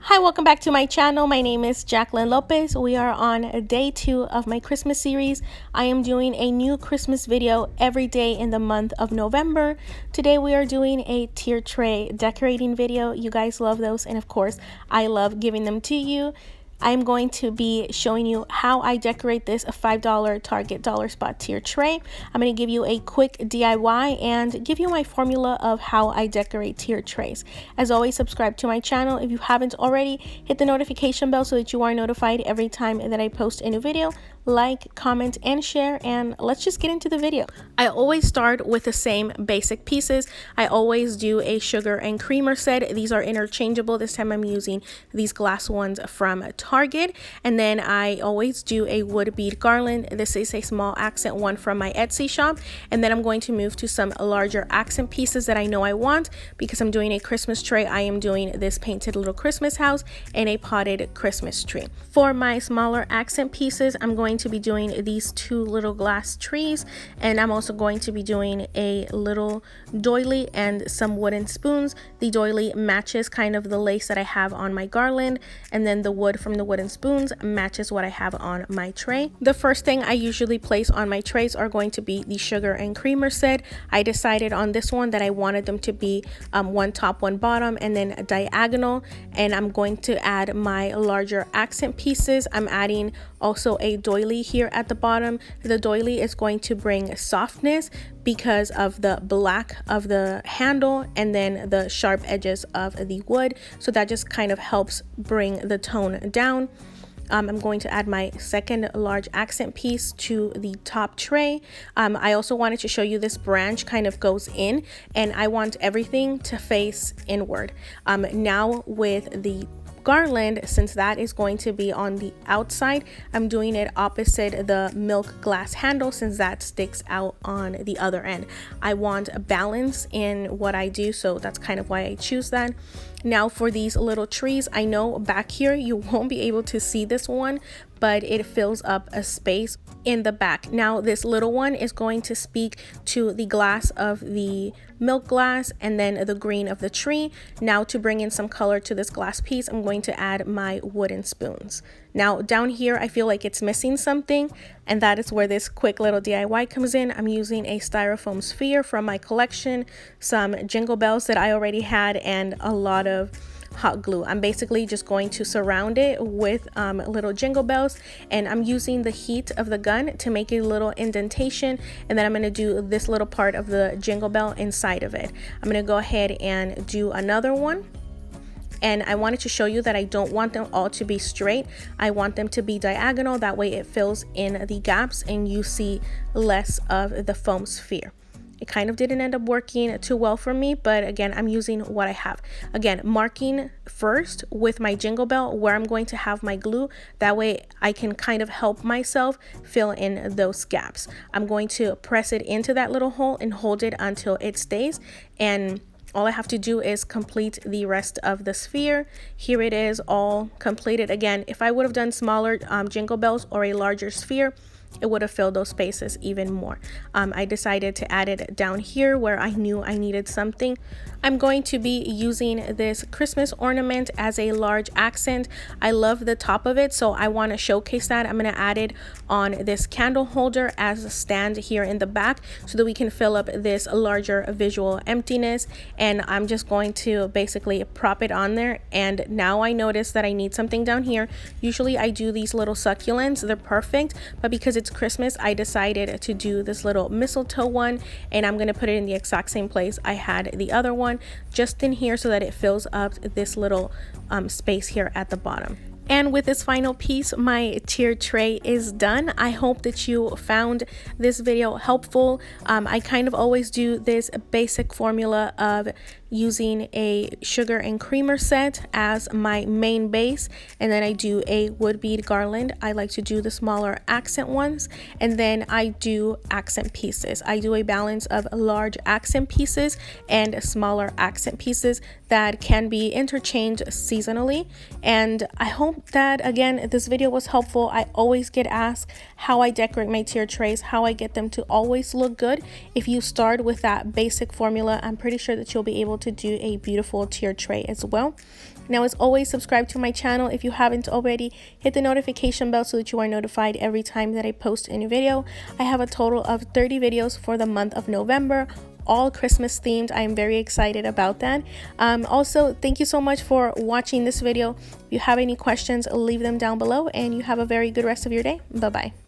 Hi, welcome back to my channel. My name is Jacqueline Lopez. We are on day 2 of my Christmas series. I am doing a new Christmas video every day in the month of November. Today we are doing a tier tray decorating video. You guys love those, and of course I love giving them to you. I'm going to be showing you how I decorate this $5 Target Dollar Spot tier tray. I'm going to give you a quick DIY and give you my formula of how I decorate tier trays. As always, subscribe to my channel if you haven't already. Hit the notification bell so that you are notified every time that I post a new video. Like, comment, and share, and let's just get into the video. I always start with the same basic pieces. I always do a sugar and creamer set. These are interchangeable. This time I'm using these glass ones from Target. And then I always do a wood bead garland. This is a small accent one from my Etsy shop. And then I'm going to move to some larger accent pieces that I know I want. Because I'm doing a Christmas tray, I am doing this painted little Christmas house and a potted Christmas tree. For my smaller accent pieces, I'm going to be doing these two little glass trees, and I'm also going to be doing a little doily and some wooden spoons. The doily matches kind of the lace that I have on my garland, and then the wood from the wooden spoons matches what I have on my tray. The first thing I usually place on my trays are going to be the sugar and creamer set. I decided on this one that I wanted them to be one top, one bottom, and then a diagonal, and I'm going to add my larger accent pieces. I'm adding also a doily here at the bottom. The doily is going to bring softness because of the black of the handle and then the sharp edges of the wood, so that just kind of helps bring the tone down. I'm going to add my second large accent piece to the top tray. I also wanted to show you this branch kind of goes in, and I want everything to face inward. Now with the garland, since that is going to be on the outside, I'm doing it opposite the milk glass handle since that sticks out on the other end. I want a balance in what I do, so that's kind of why I choose that. Now for these little trees, I know back here you won't be able to see this one, but it fills up a space in the back. Now this little one is going to speak to the glass of the milk glass and then the green of the tree. Now to bring in some color to this glass piece, I'm going to add my wooden spoons. Now down here I feel like it's missing something, and that is where this quick little DIY comes in. I'm using a styrofoam sphere from my collection, some jingle bells that I already had, and a lot of hot glue. I'm basically just going to surround it with little jingle bells, and I'm using the heat of the gun to make a little indentation, and then I'm going to do this little part of the jingle bell inside of it. I'm going to go ahead and do another one. And I wanted to show you that I don't want them all to be straight. I want them to be diagonal. That way it fills in the gaps and you see less of the foam sphere. It kind of didn't end up working too well for me, but again, I'm using what I have. Again, marking first with my jingle bell where I'm going to have my glue. That way I can kind of help myself fill in those gaps. I'm going to press it into that little hole and hold it until it stays, and all I have to do is complete the rest of the sphere. Here it is all completed. Again, if I would have done smaller jingle bells or a larger sphere, it would have filled those spaces even more. I decided to add it down here where I knew I needed something. I'm going to be using this Christmas ornament as a large accent. I love the top of it, so I want to showcase that. I'm going to add it on this candle holder as a stand here in the back so that we can fill up this larger visual emptiness. And I'm just going to basically prop it on there. And now I notice that I need something down here. Usually I do these little succulents. They're perfect, but because it's Christmas, I decided to do this little mistletoe one, and I'm going to put it in the exact same place I had the other one, just in here so that it fills up this little space here at the bottom. And with this final piece, my tier tray is done. I hope that you found this video helpful. I kind of always do this basic formula of using a sugar and creamer set as my main base, and then I do a wood bead garland. I like to do the smaller accent ones, and then I do accent pieces. I do a balance of large accent pieces and smaller accent pieces that can be interchanged seasonally. And I hope that, again, this video was helpful. I always get asked how I decorate my tier trays, how I get them to always look good. If you start with that basic formula, I'm pretty sure that you'll be able to do a beautiful tier tray as well. Now, as always, subscribe to my channel if you haven't already. Hit the notification bell so that you are notified every time that I post a new video. I have a total of 30 videos for the month of November, all Christmas themed. I am very excited about that. Also, thank you so much for watching this video. If you have any questions, leave them down below, and you have a very good rest of your day. Bye-bye.